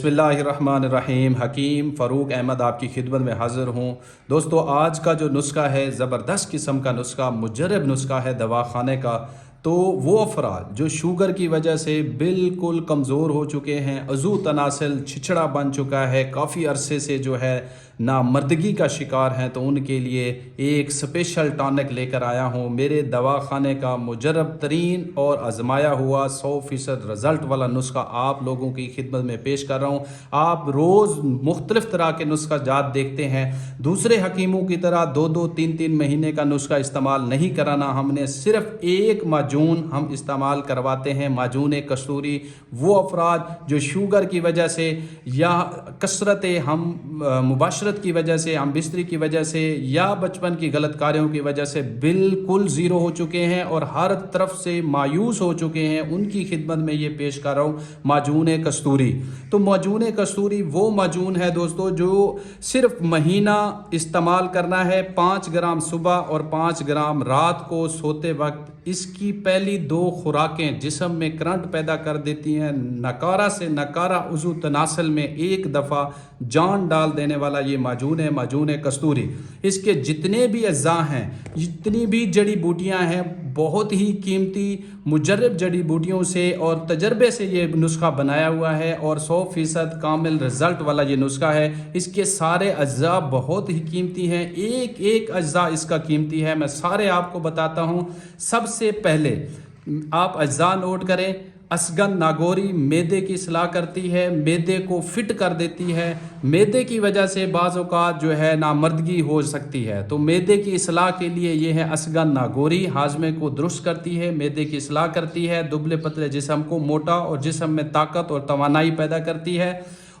बिस्मिल्लाहिर्रहमानिर्रहीम। हकीम फ़ारूक अहमद आपकी खिदमत में हाज़िर हूँ। दोस्तों, आज का जो नुस्खा है ज़बरदस्त किस्म का नुस्खा, मुजरब नुस्खा है दवाखाने का। तो वो अफराद जो शुगर की वजह से बिल्कुल कमज़ोर हो चुके हैं, अज़ू तनासिल छिछड़ा बन चुका है, काफ़ी अरसे से जो है नामर्दगी का शिकार हैं, तो उनके लिए एक स्पेशल टॉनिक लेकर आया हूँ। मेरे दवाखाने का मुजरब तरीन और आजमाया हुआ 100% रिज़ल्ट वाला नुस्खा आप लोगों की खिदमत में पेश कर रहा हूँ। आप रोज़ मुख्तलिफ तरह के नुस्खा जात देखते हैं, दूसरे हकीमों की तरह 2-2 3-3 महीने का नुस्खा इस्तेमाल नहीं कराना। हमने सिर्फ एक माजून हम इस्तेमाल करवाते हैं, माजून कस्तूरी। वो अफराद जो शुगर की वजह से या कसरत हम मुबाशरत की वजह से, हम बिस्तरी की वजह से या बचपन की गलत कार्यों की वजह से बिल्कुल ज़ीरो हो चुके हैं और हर तरफ से मायूस हो चुके हैं, उनकी खिदमत में ये पेश कर रहा हूँ माजून कस्तूरी। तो माजून कस्तूरी वो माजून है दोस्तों जो सिर्फ महीना इस्तेमाल करना है, 5 ग्राम सुबह और 5 ग्राम रात को सोते वक्त। इसकी पहली 2 खुराकें जिस्म में करंट पैदा कर देती हैं, नकारा से नकारा उज़ू तनासल में एक दफ़ा जान डाल देने वाला ये माजून है, माजून कस्तूरी। इसके जितने भी अज़्ज़ा हैं, जितनी भी जड़ी बूटियां हैं, बहुत ही कीमती मुजर्रब जड़ी बूटियों से और तजर्बे से ये नुस्खा बनाया हुआ है और 100% कामिल रिज़ल्ट वाला ये नुस्खा है। इसके सारे अज्जा बहुत ही कीमती हैं, एक एक अज्जा इसका कीमती है। मैं सारे आपको बताता हूँ। सबसे पहले आप अज्जा नोट करें। असगन नागौरी मैदे की इस्लाह करती है, मैदे को फिट कर देती है। मैदे की वजह से बाज़ औक़ात जो है नामर्दगी हो सकती है, तो मैदे की इस्लाह के लिए ये है असगन नागौरी। हाजमे को दुरुस्त करती है, मैदे की इस्लाह करती है, दुबले पतले जिस्म को मोटा और जिस्म में ताकत और तवानाई पैदा करती है।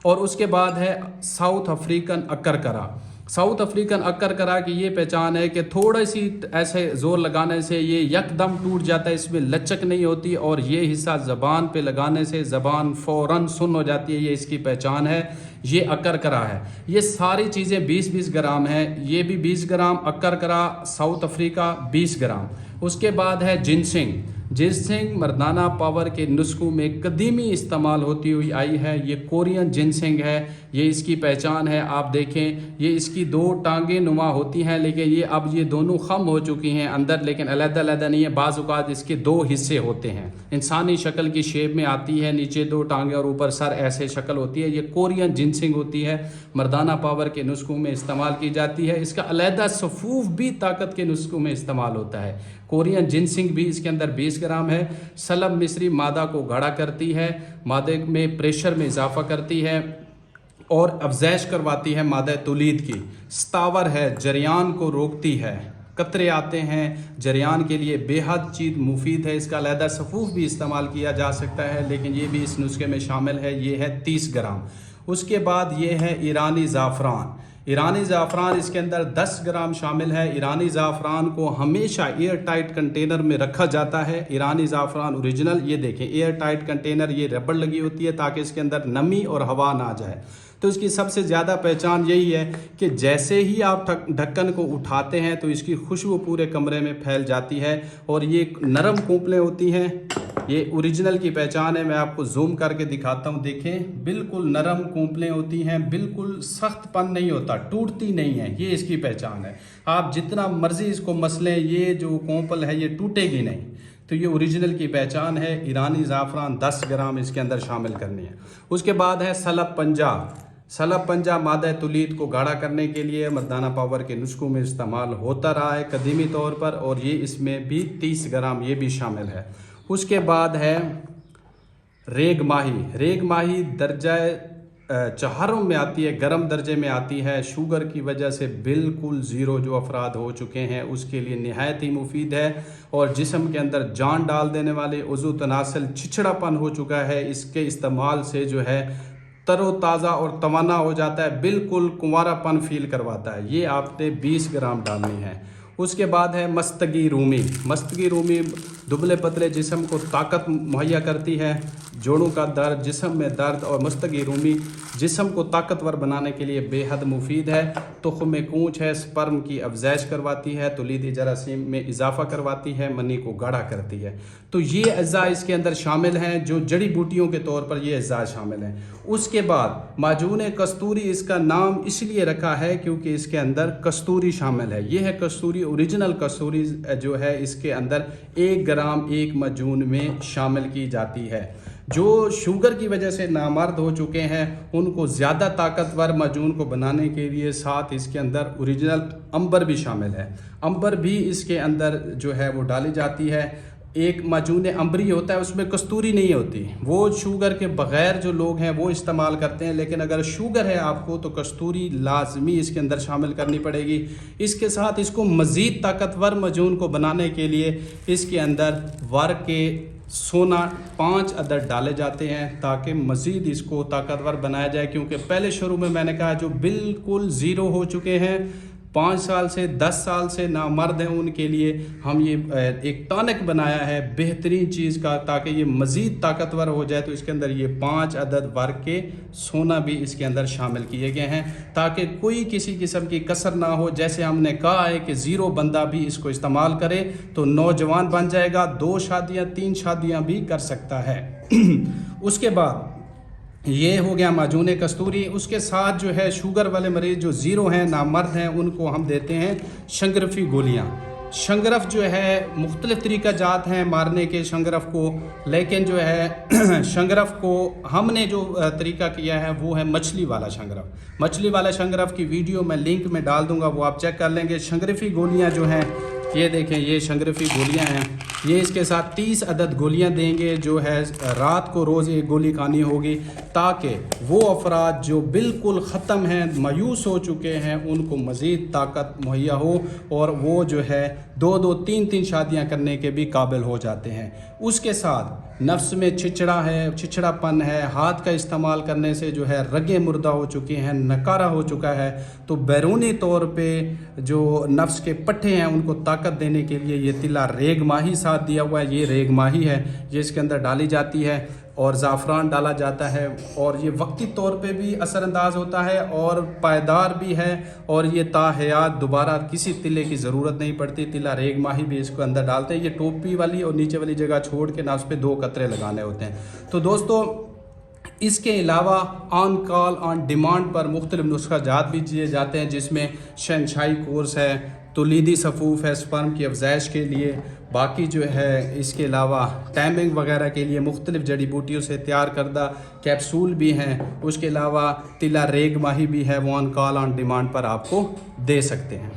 और उसके बाद है साउथ अफ्रीकन अक्करकरा। साउथ अफ्रीकन अक्करकरा की ये पहचान है कि थोड़ी सी ऐसे ज़ोर लगाने से ये यकदम टूट जाता है, इसमें लचक नहीं होती और ये हिस्सा ज़बान पे लगाने से ज़बान फ़ौरन सुन्न हो जाती है। ये इसकी पहचान है, ये अक्करकरा है। ये सारी चीज़ें 20-20 ग्राम हैं, ये भी 20 ग्राम अक्करकरा, साउथ अफ्रीका 20 ग्राम। उसके बाद है जिनसिंग। जिनसिंग मर्दाना पावर के नुस्खों में कदीमी इस्तेमाल होती हुई आई है। ये कोरियन जिनसिंग है, ये इसकी पहचान है। आप देखें, ये इसकी 2 टांगें नुमा होती हैं, लेकिन ये अब ये दोनों ख़म हो चुकी हैं अंदर, लेकिन अलग-अलग नहीं है। बाज़ औक़ात इसके 2 हिस्से होते हैं, इंसानी शक्ल की शेप में आती है, नीचे 2 टांगें और ऊपर सर, ऐसे शक्ल होती है। ये कोरियन जिनसिंग होती है, मर्दाना पावर के नुस्खों में इस्तेमाल की जाती है। इसका अलहदा सफूफ भी ताकत के नुस्खों में इस्तेमाल होता है। कोरियन जिनसिंग भी इसके अंदर 20 ग्राम है। सलब मिस्री मादा को गाढ़ा करती है, मादे में प्रेशर में इजाफा करती है और अफजैश करवाती है मादा तुलीद की। स्तावर है, जरियान को रोकती है। कतरे आते हैं, जरियान के लिए बेहद चीज़ मुफीद है। इसका अलहदा सफूफ भी इस्तेमाल किया जा सकता है, लेकिन ये भी इस नुस्खे में शामिल है। ये है 30 ग्राम। उसके बाद ये है ईरानी ज़ाफ़रान। ईरानी ज़ाफ़रान इसके अंदर 10 ग्राम शामिल है। ईरानी ज़ाफ़रान को हमेशा एयर टाइट कंटेनर में रखा जाता है। ईरानी ज़ाफ़रान ओरिजिनल, ये देखें एयर टाइट कंटेनर, ये रबड़ लगी होती है ताकि इसके अंदर नमी और हवा ना जाए। तो इसकी सबसे ज़्यादा पहचान यही है कि जैसे ही आप ढक्कन को उठाते हैं तो इसकी खुशबू पूरे कमरे में फैल जाती है और ये नरम कोंपलें होती हैं। ये ओरिजिनल की पहचान है। मैं आपको जूम करके दिखाता हूँ, देखें बिल्कुल नरम कोंपलें होती हैं, बिल्कुल सख्तपन नहीं होता, टूटती नहीं है। ये इसकी पहचान है। आप जितना मर्जी इसको मसलें, ये जो कोंपल है ये टूटेगी नहीं। तो ये ओरिजिनल की पहचान है। ईरानी ज़ाफ़रान 10 ग्राम इसके अंदर शामिल करनी है। उसके बाद है सलब पंजा। सलब पंजा मादा तुलीद को गाढ़ा करने के लिए मर्दाना पावर के नुस्खों में इस्तेमाल होता रहा है कदीमी तौर पर, और ये इसमें भी 30 ग्राम ये भी शामिल है। उसके बाद है रेग माही। रेग माही दर्जा 4 में आती है, गर्म दर्जे में आती है। शुगर की वजह से बिल्कुल ज़ीरो जो अफराद हो चुके हैं उसके लिए नहायत ही मुफीद है और जिस्म के अंदर जान डाल देने वाले उज़ू तनासल छिछड़ापन हो चुका है, इसके इस्तेमाल से जो है तरोताज़ा और तवाना हो जाता है, बिल्कुल कुंवारापन फील करवाता है। ये आपने 20 ग्राम डालनी है। उसके बाद है मस्तगी रूमी। मस्तगी रूमी दुबले पतले जिस्म को ताकत मुहैया करती है, जोड़ों का दर्द, जिस्म में दर्द और मुस्तगी रूमी जिस्म को ताकतवर बनाने के लिए बेहद मुफीद है। तुख्म कूंच है, स्पर्म की अफजाइश करवाती है, तौलीदी जरासीम में इजाफा करवाती है, मनी को गाढ़ा करती है। तो ये अज्जा इसके अंदर शामिल हैं, जो जड़ी बूटियों के तौर पर ये अज्जा शामिल हैं। उसके बाद माजून कस्तूरी, इसका नाम इसलिए रखा है क्योंकि इसके अंदर कस्तूरी शामिल है। ये है कस्तूरी, ओरिजिनल कस्तूरी जो है इसके अंदर 1 ग्राम एक माजून में शामिल की जाती है। जो शुगर की वजह से नामर्द हो चुके हैं उनको ज़्यादा ताकतवर माजून को बनाने के लिए साथ इसके अंदर ओरिजिनल अंबर भी शामिल है। अंबर भी इसके अंदर जो है वो डाली जाती है। एक माजून अंबरी होता है, उसमें कस्तूरी नहीं होती, वो शुगर के बग़ैर जो लोग हैं वो इस्तेमाल करते हैं। लेकिन अगर शुगर है आपको तो कस्तूरी लाजमी इसके अंदर शामिल करनी पड़ेगी। इसके साथ इसको मज़ीद ताकतवर माजून को बनाने के लिए इसके अंदर वर्क के सोना 5 अदद डाले जाते हैं ताकि मज़ीद इसको ताकतवर बनाया जाए। क्योंकि पहले शुरू में मैंने कहा जो बिल्कुल ज़ीरो हो चुके हैं, 5 साल से 10 साल से नामर्द हैं, उनके लिए हम ये एक टॉनिक बनाया है बेहतरीन चीज़ का, ताकि ये मज़ीद ताकतवर हो जाए। तो इसके अंदर ये 5 अदद वर्क के सोना भी इसके अंदर शामिल किए गए हैं ताकि कोई किसी किस्म की कसर ना हो। जैसे हमने कहा है कि ज़ीरो बंदा भी इसको इस्तेमाल करे तो नौजवान बन जाएगा, 2 शादियाँ 3 शादियाँ भी कर सकता है। उसके बाद ये हो गया माजून कस्तूरी। उसके साथ जो है शुगर वाले मरीज़ जो ज़ीरो हैं, नामर्द हैं, उनको हम देते हैं शंगरफी गोलियाँ। शंगरफ जो है मुख्तलिफ़ तरीका जात हैं मारने के शंगरफ को, लेकिन जो है शंगरफ को हमने जो तरीका किया है वो है मछली वाला शंगरफ। मछली वाला शंगरफ की वीडियो मैं लिंक में डाल दूंगा, वो आप चेक कर लेंगे। शंगरफी गोलियां जो हैं ये देखें, ये शंगरफी गोलियां हैं। ये इसके साथ 30 अदद गोलियां देंगे, जो है रात को रोज़ एक गोली खानी होगी ताकि वो अफराद जो बिल्कुल ख़त्म हैं, मायूस हो चुके हैं, उनको मज़ीद ताकत मुहैया हो और वो जो है 2-2 3-3 शादियां करने के भी काबिल हो जाते हैं। उसके साथ नफ्स में चिड़चिड़ापन है, हाथ का इस्तेमाल करने से जो है रगे मुर्दा हो चुके हैं, नकारा हो चुका है, तो बैरूनी तौर पे जो नफ्स के पट्टे हैं उनको ताकत देने के लिए ये तिला रेग माही साथ दिया हुआ है। ये रेग माही है, ये इसके अंदर डाली जाती है और ज़ाफ़रान डाला जाता है और ये वक्ती तौर पे भी असरअंदाज होता है और पायदार भी है और ये ताहयात दोबारा किसी तिले की ज़रूरत नहीं पड़ती। तिला रेग माही भी इसको अंदर डालते हैं। ये टोपी वाली और नीचे वाली जगह छोड़ के ना उस पर 2 कतरे लगाने होते हैं। तो दोस्तों इसके अलावा ऑन कॉल ऑन डिमांड पर मुख्तलिफ नुस्खा जात भी दिए जाते हैं, जिसमें शहनशाही कोर्स है, तौलीदी सफूफ है स्पर्म की अफजाइश के लिए, बाकी जो है इसके अलावा टाइमिंग वगैरह के लिए मुख्तलिफ जड़ी बूटियों से तैयार करदा कैप्सूल भी हैं। उसके अलावा तिला रेग माही भी है, वो ऑन कॉल ऑन डिमांड पर आपको दे सकते हैं।